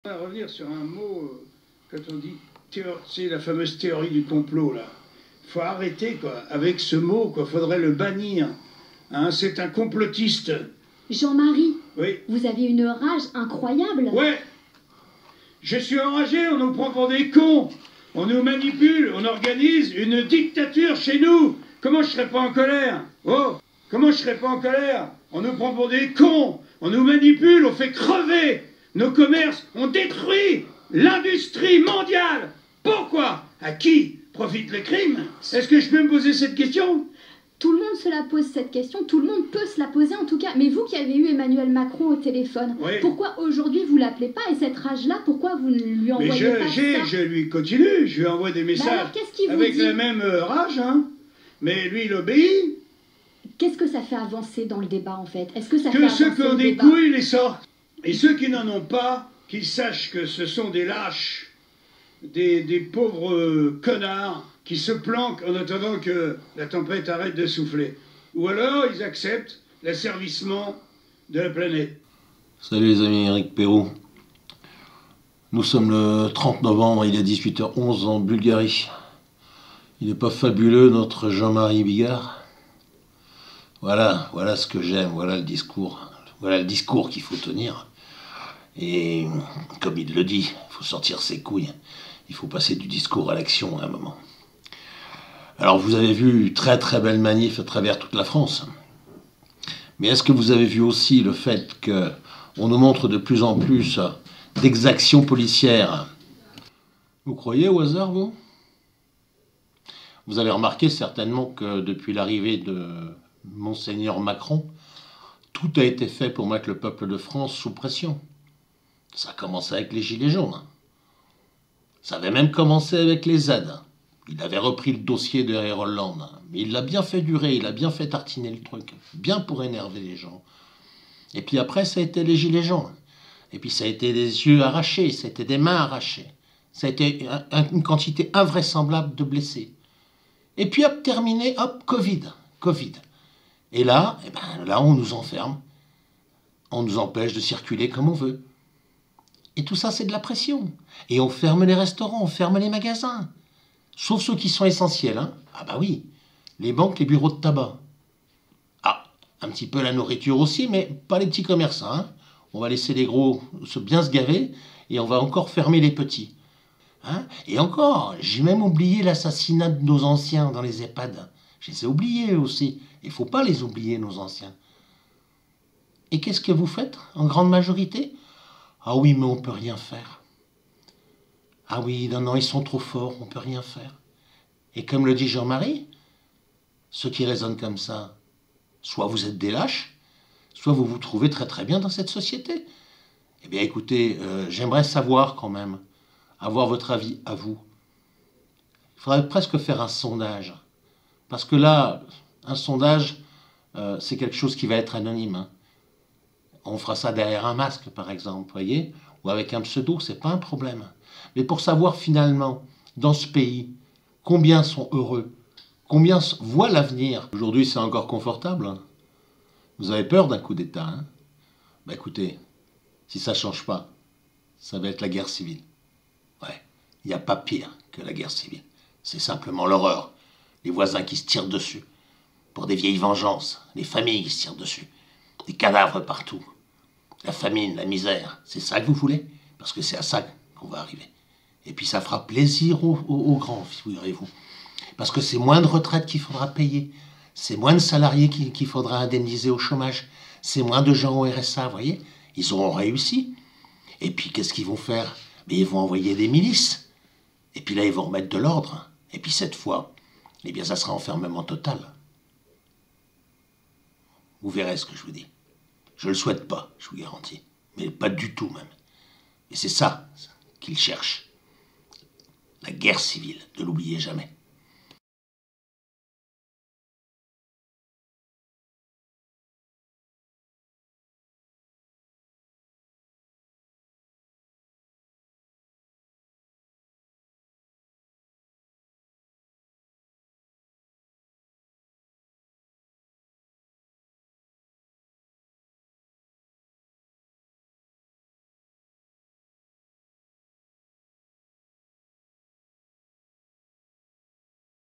On va revenir sur un mot, quand on dit, c'est la fameuse théorie du complot, là. Il faut arrêter, quoi, avec ce mot, quoi, faudrait le bannir. Hein, c'est un complotiste. Jean-Marie, oui. Vous avez une rage incroyable. Ouais. Je suis enragé, on nous prend pour des cons. On nous manipule, on organise une dictature chez nous. Comment je serais pas en colère? Oh, comment je serais pas en colère? On nous prend pour des cons, on nous manipule, on fait crever nos commerces, on détruit l'industrie mondiale. Pourquoi? À qui profite le crime? Est-ce que je peux me poser cette question? Tout le monde se la pose cette question, tout le monde peut se la poser en tout cas. Mais vous qui avez eu Emmanuel Macron au téléphone, oui. Pourquoi aujourd'hui vous l'appelez pas? Et cette rage-là, pourquoi vous ne lui envoyez pas ça? Je lui continue, je lui envoie des messages alors, avec la même rage, hein. Mais lui il obéit. Qu'est-ce que ça fait avancer dans le débat en fait? Est-ce que ça fait que avancer ceux qui ont des débat? couilles les sortent. Et ceux qui n'en ont pas, qu'ils sachent que ce sont des lâches, des pauvres connards qui se planquent en attendant que la tempête arrête de souffler. Ou alors ils acceptent l'asservissement de la planète. Salut les amis, Eric Perrault. Nous sommes le 30 novembre, il est 18h11 en Bulgarie. Il n'est pas fabuleux notre Jean-Marie Bigard? Voilà ce que j'aime, voilà le discours qu'il faut tenir. Et comme il le dit, il faut sortir ses couilles. Il faut passer du discours à l'action à un moment. Alors vous avez vu très belle manif à travers toute la France. Mais est-ce que vous avez vu aussi le fait qu'on nous montre de plus en plus d'exactions policières? Vous croyez au hasard, vous? Vous avez remarqué certainement que depuis l'arrivée de Monseigneur Macron, tout a été fait pour mettre le peuple de France sous pression. Ça a commencé avec les Gilets jaunes. Ça avait même commencé avec les aides. Il avait repris le dossier de Air Hollande. Mais il l'a bien fait durer, il a bien fait tartiner le truc. Bien pour énerver les gens. Et puis après, ça a été les Gilets jaunes. Et puis ça a été des yeux arrachés, ça a été des mains arrachées. Ça a été une quantité invraisemblable de blessés. Et puis hop, terminé, hop, Covid. Et là, là, on nous enferme. On nous empêche de circuler comme on veut. Et tout ça, c'est de la pression. Et on ferme les restaurants, on ferme les magasins. Sauf ceux qui sont essentiels, hein. Ah bah oui, les banques, les bureaux de tabac. Ah, un petit peu la nourriture aussi, mais pas les petits commerçants, hein. On va laisser les gros bien se gaver et on va encore fermer les petits. Hein? Et encore, j'ai même oublié l'assassinat de nos anciens dans les EHPAD. Je les ai oubliés aussi. Il ne faut pas les oublier, nos anciens. Et qu'est-ce que vous faites, en grande majorité? Ah oui, mais on ne peut rien faire. Ah oui, non, ils sont trop forts, on ne peut rien faire. Et comme le dit Jean-Marie, ceux qui raisonnent comme ça, soit vous êtes des lâches, soit vous vous trouvez très bien dans cette société. Eh bien écoutez, j'aimerais savoir quand même, avoir votre avis à vous. Il faudrait presque faire un sondage. Parce que là, un sondage, c'est quelque chose qui va être anonyme. Hein. On fera ça derrière un masque, par exemple, vous voyez, ou avec un pseudo, c'est pas un problème. Mais pour savoir finalement, dans ce pays, combien sont heureux, combien voient l'avenir. Aujourd'hui, c'est encore confortable. Hein. Vous avez peur d'un coup d'État. Hein? Bah écoutez, si ça ne change pas, ça va être la guerre civile. Ouais, il n'y a pas pire que la guerre civile. C'est simplement l'horreur. Les voisins qui se tirent dessus. Pour des vieilles vengeances. Les familles qui se tirent dessus. Des cadavres partout. La famine, la misère. C'est ça que vous voulez? Parce que c'est à ça qu'on va arriver. Et puis ça fera plaisir aux grands, figurez-vous. Parce que c'est moins de retraites qu'il faudra payer. C'est moins de salariés qu'il faudra indemniser au chômage. C'est moins de gens au RSA, vous voyez? Ils auront réussi. Et puis qu'est-ce qu'ils vont faire? Mais ils vont envoyer des milices. Et puis là, ils vont remettre de l'ordre. Et puis cette fois, eh bien, ça sera enfermement total. Vous verrez ce que je vous dis. Je ne le souhaite pas, je vous garantis. Mais pas du tout même. Et c'est ça qu'ils cherchent. La guerre civile, ne l'oubliez jamais.